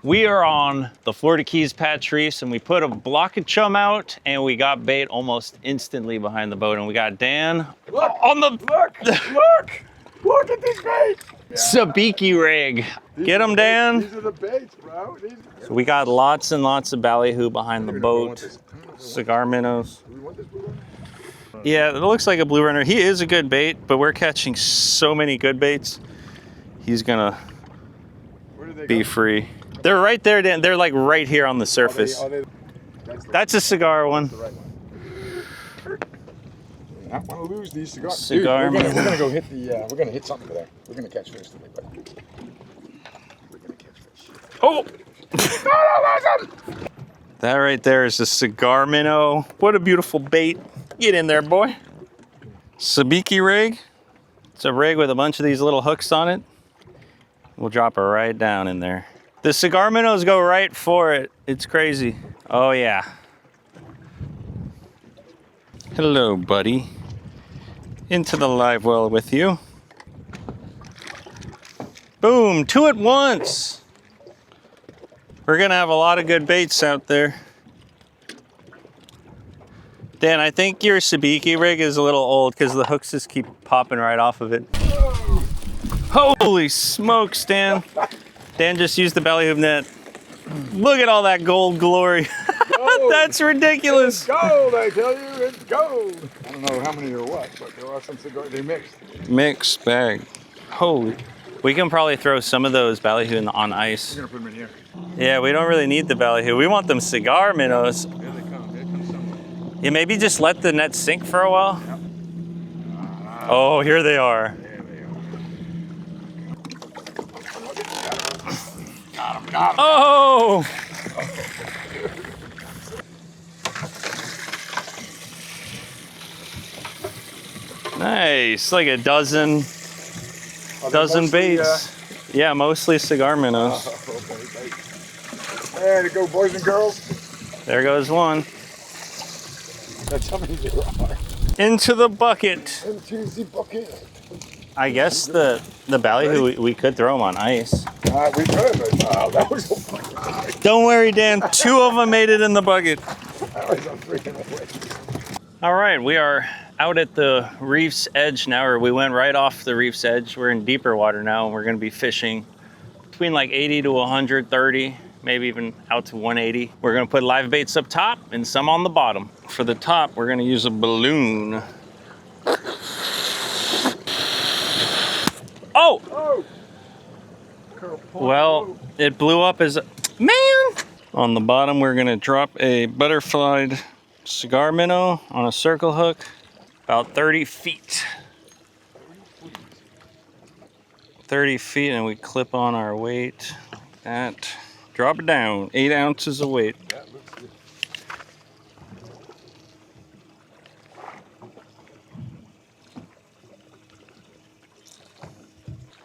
We are on the Florida Keys Patch Reefs, and we put a block of chum out, and we got bait almost instantly behind the boat. And we got Dan on the Look at this bait. sabiki rig. Get them, Dan. These are the baits, bro. So we got lots and lots of ballyhoo behind the boat. Cigar minnows. Yeah, it looks like a blue runner. He is a good bait, but we're catching so many good baits. He's gonna be free. They're right there, Dan. They're like right here on the surface. That's a cigar one. I don't want to lose these cigars. Cigar. Dude, we're gonna go hit the. We're gonna hit something there. We're gonna catch fish today, buddy. We're gonna catch fish. Oh! That right there is a cigar minnow. What a beautiful bait. Get in there, boy. Sabiki rig. It's a rig with a bunch of these little hooks on it. We'll drop it right down in there. The cigar minnows go right for it. It's crazy. Oh yeah. Hello, buddy. Into the live well with you. Boom, 2 at once. We're gonna have a lot of good baits out there. Dan, I think your sabiki rig is a little old because the hooks just keep popping right off of it. Holy smokes, Dan. Dan just used the ballyhoo net. Look at all that gold glory. That's ridiculous. It's gold, I tell you, it's gold. I don't know how many or what, but there are some cigars. They mixed. Mixed bag. Holy. We can probably throw some of those ballyhoo on ice. We're gonna put them in here. Yeah, we don't really need the ballyhoo. We want them cigar minnows. Here they come. Here comes someone. Yeah, maybe just let the net sink for a while. Yep. Oh, here they are. There they are. Got him. Oh! Nice, like a dozen baits. Yeah, mostly cigar minnows. There to go, boys and girls. There goes one. That's how many there are. Into the bucket. Into the bucket. I guess the ballyhoo, we could throw them on ice. We could, but that was a Don't worry, Dan. 2 of them made it in the bucket. that was a freaking waste. All right, we are out at the reef's edge now, or we went right off the reef's edge. We're in deeper water now, and we're gonna be fishing between like 80 to 130, maybe even out to 180. We're gonna put live baits up top and some on the bottom. For the top, we're gonna use a balloon. Oh! Well, it blew up as a, man! On the bottom, we're gonna drop a butterflied cigar minnow on a circle hook, about 30 feet. 30 feet, and we clip on our weight like that. Drop it down, 8 ounces of weight. That looks good.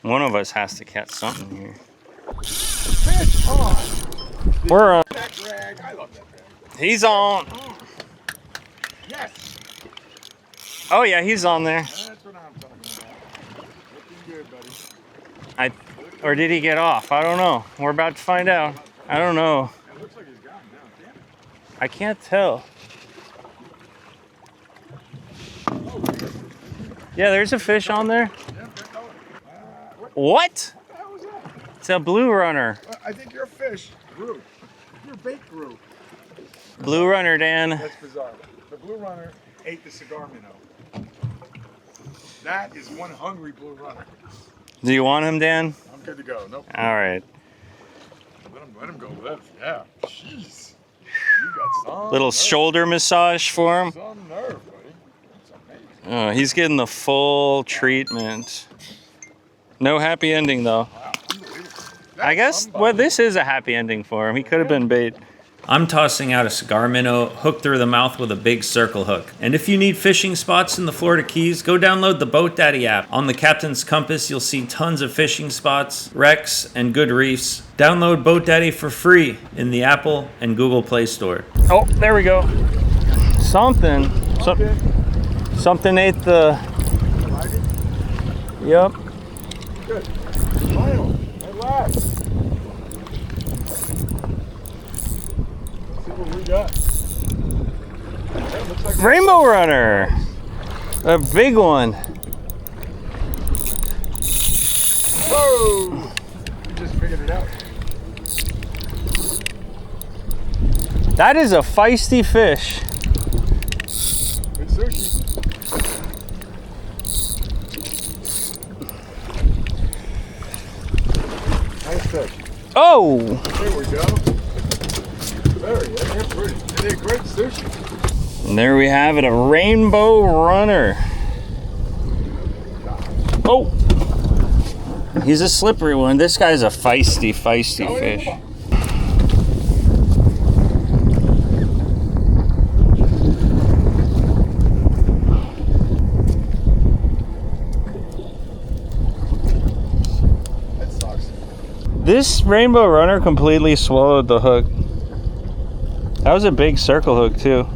One of us has to catch something here. Fish on. We're on. That drag. I love that drag. He's on. Yes. Oh yeah, he's on there. That's what I'm talking about. Looking good, buddy. Or did he get off? I don't know. We're about to find out. I don't know. It looks like he's gone now. Damn it. I can't tell. Yeah, there's a fish on there. What? What the hell was that? It's a blue runner. I think your fish grew. Your bait grew. Blue runner, Dan. That's bizarre. The blue runner ate the cigar minnow. That is one hungry blue runner. Do you want him, Dan? I'm good to go. Nope. All right. Let him go. Yeah. Jeez. You got some Little nerve. shoulder massage for him. Some nerve, buddy. That's amazing. Oh, he's getting the full treatment. No happy ending, though. Wow. Unbelievable. I guess, well, this is a happy ending for him. He could have been bait. I'm tossing out a cigar minnow hooked through the mouth with a big circle hook. And if you need fishing spots in the Florida Keys, go download the Boat Daddy app. On the Captain's Compass, you'll see tons of fishing spots, wrecks, and good reefs. Download Boat Daddy for free in the Apple and Google Play Store. Oh, there we go. Something. Something ate the... Yep. Good. Final. At last. what we got. That looks like Rainbow runner. A big one. Whoa! We just figured it out. That is a feisty fish. Good sushi. Nice fish. Oh! There we go. Very good. They're pretty. They're great sushi. And there we have it, a rainbow runner. Oh! He's a slippery one. This guy's a feisty fish. That sucks. This rainbow runner completely swallowed the hook. That was a big circle hook too.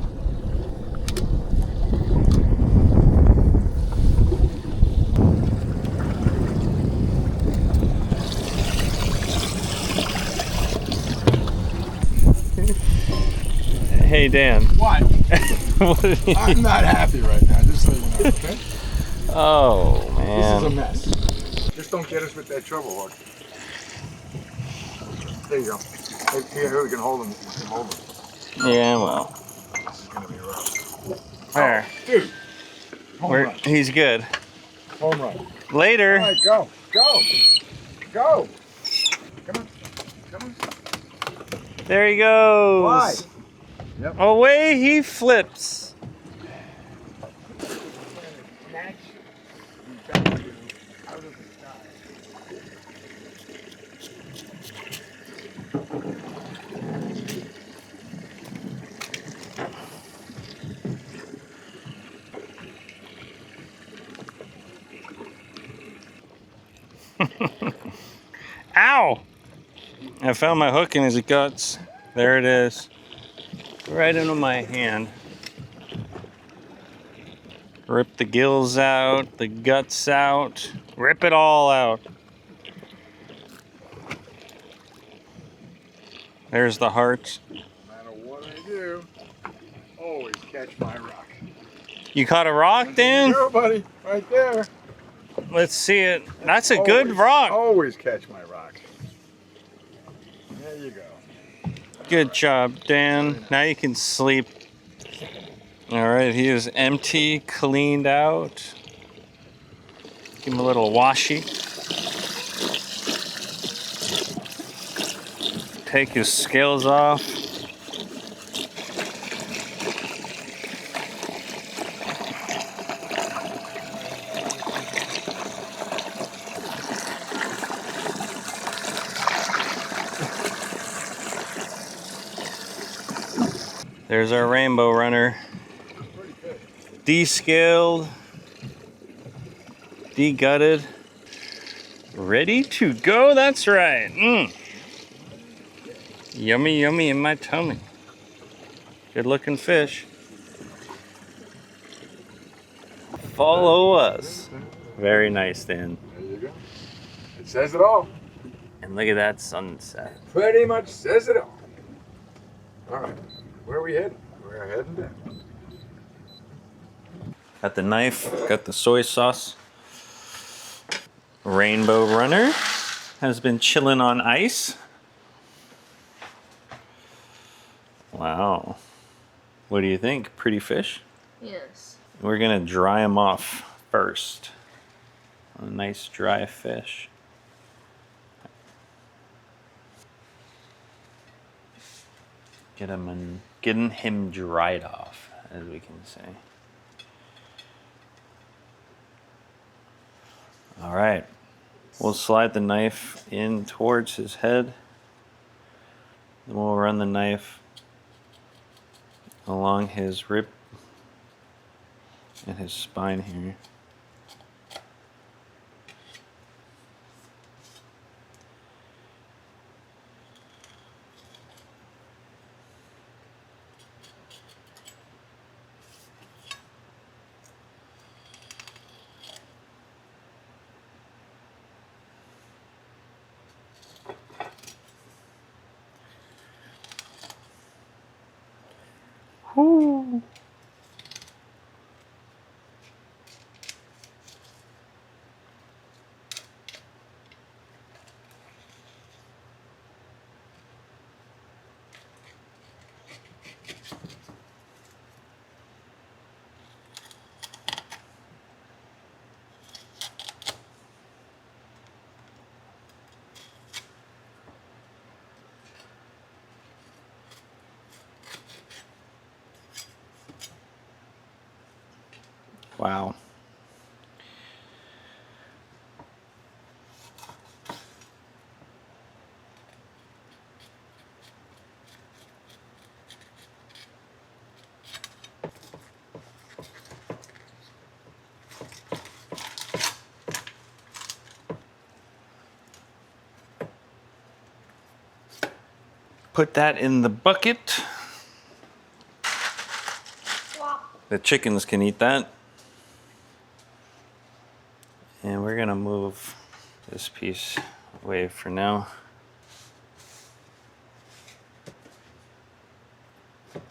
Hey Dan. What? What did he- I'm not happy right now, just so you know, okay? Oh This is a man. mess. Just don't get us with that trouble hook. There you go. Here we can hold them. We can hold them. Yeah, well. This is gonna be rough. There. Dude. Home run. He's good. Home run. Later. All right, go. Go. Go. Come on. Come on. There he goes. Why? Yep. Away he flips. Snatch you back out of the sky. Ow! I found my hook in his guts. There it is. Right into my hand. Rip the gills out, the guts out. Rip it all out. There's the heart. No matter what I do, always catch my rock. You caught a rock, Dan? There, buddy. Right there. Let's see it. That's a good rock. Always catch my rock. There you go. Good job, Dan. Now you can sleep. All right, he is empty, cleaned out. Give him a little washy. Take his scales off. There's our rainbow runner. Descaled, degutted, ready to go. That's right. Yummy, yummy in my tummy. Good looking fish. Follow us. Very nice, Dan. There you go. It says it all. And look at that sunset. Pretty much says it all. All right. Where are we heading? We're heading down. Got the knife, got the soy sauce. Rainbow runner has been chilling on ice. Wow. What do you think? Pretty fish? Yes. We're gonna dry them off first. A nice dry fish. Getting him dried off, as we can say. All right, we'll slide the knife in towards his head. Then we'll run the knife along his rib and his spine here. Whoo. Wow. Put that in the bucket. The chickens can eat that. And we're gonna move this piece away for now. All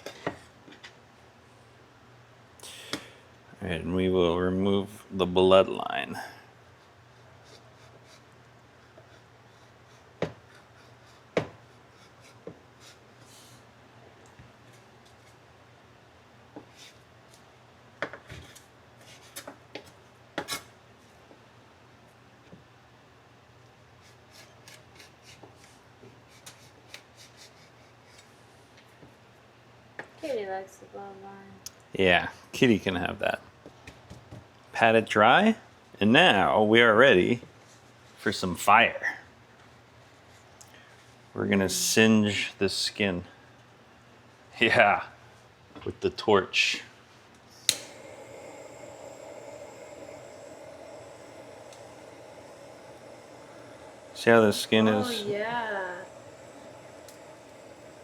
right, and we will remove the bloodline. Kitty likes the bloodline. Yeah, Kitty can have that. Pat it dry, and now we are ready for some fire. We're gonna singe the skin. Yeah, with the torch. See how the skin is? Oh yeah.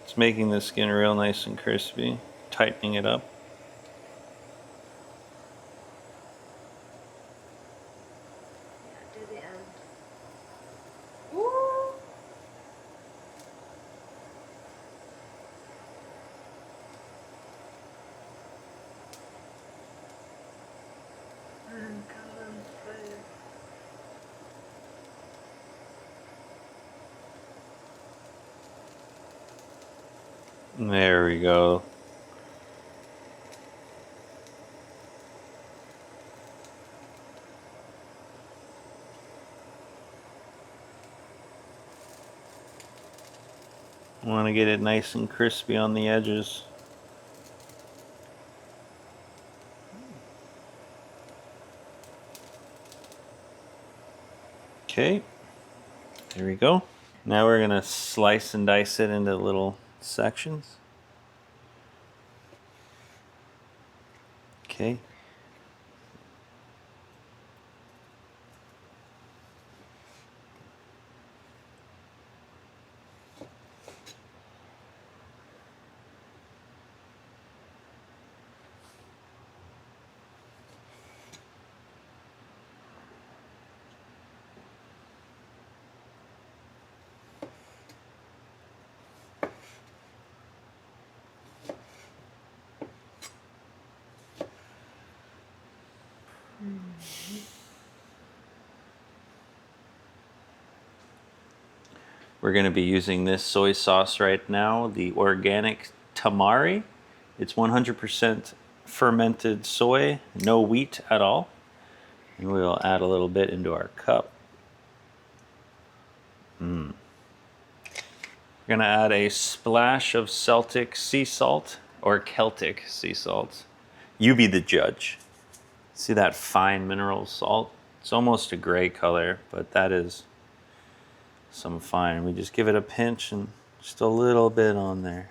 It's making the skin real nice and crispy, tightening it up. Yeah, do the end. Woo! I'm coming through. There we go. Want to get it nice and crispy on the edges. Okay, there we go. Now we're gonna slice and dice it into little sections. Okay. We're going to be using this soy sauce right now, the organic tamari. It's 100% fermented soy, no wheat at all. And we'll add a little bit into our cup. We're going to add a splash of Celtic sea salt or Celtic sea salt. You be the judge. See that fine mineral salt? It's almost a gray color, but that is some fine. We just give it a pinch and just a little bit on there.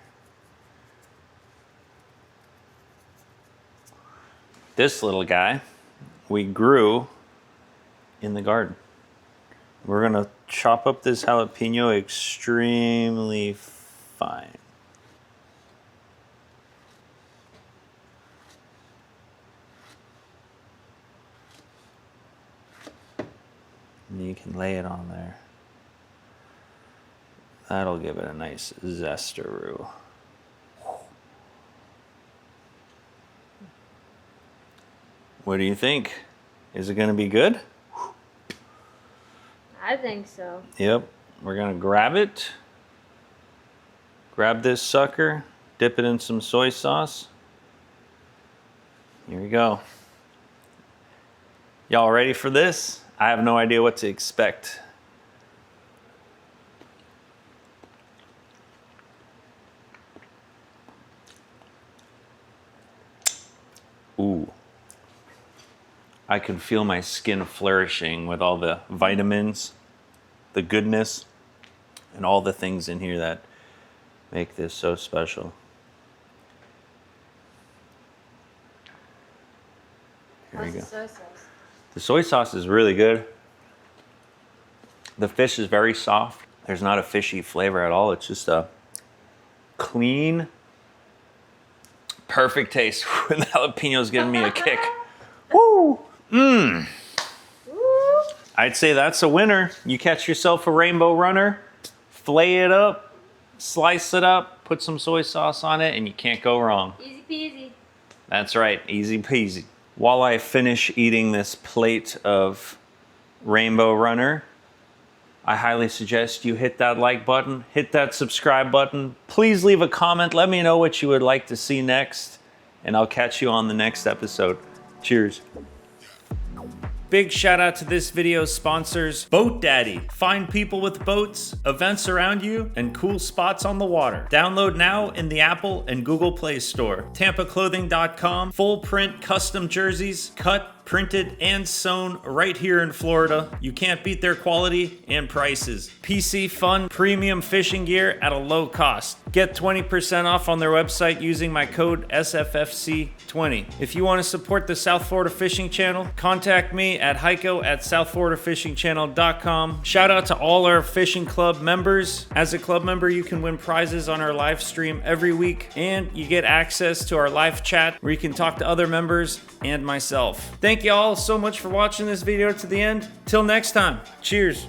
This little guy we grew in the garden. We're gonna chop up this jalapeno extremely fine. And you can lay it on there. That'll give it a nice zestaroo. What do you think? Is it gonna be good? I think so. Yep. We're gonna grab it. Grab this sucker, dip it in some soy sauce. Here we go. Y'all ready for this? I have no idea what to expect. Ooh. I can feel my skin flourishing with all the vitamins, the goodness, and all the things in here that make this so special. Here we How's go. the soy sauce? The soy sauce is really good. The fish is very soft. There's not a fishy flavor at all. It's just a clean, perfect taste. The jalapeno's giving me a kick. Woo! Mmm. Woo! I'd say that's a winner. You catch yourself a rainbow runner, flay it up, slice it up, put some soy sauce on it, and you can't go wrong. Easy peasy. That's right, easy peasy. While I finish eating this plate of rainbow runner, I highly suggest you hit that like button, hit that subscribe button. Please leave a comment. Let me know what you would like to see next, and I'll catch you on the next episode. Cheers. Big shout out to this video's sponsors, Boat Daddy. Find people with boats, events around you, and cool spots on the water. Download now in the Apple and Google Play Store. TampaClothing.com, full print custom jerseys, cut, printed, and sewn right here in Florida. You can't beat their quality and prices. PC Fun premium fishing gear at a low cost. Get 20% off on their website using my code SFFC20. If you want to support the South Florida Fishing Channel, contact me at Heiko at southfloridafishingchannel.com. Shout out to all our fishing club members. As a club member, you can win prizes on our live stream every week, and you get access to our live chat where you can talk to other members and myself. Thank you all so much for watching this video to the end. Till next time, cheers.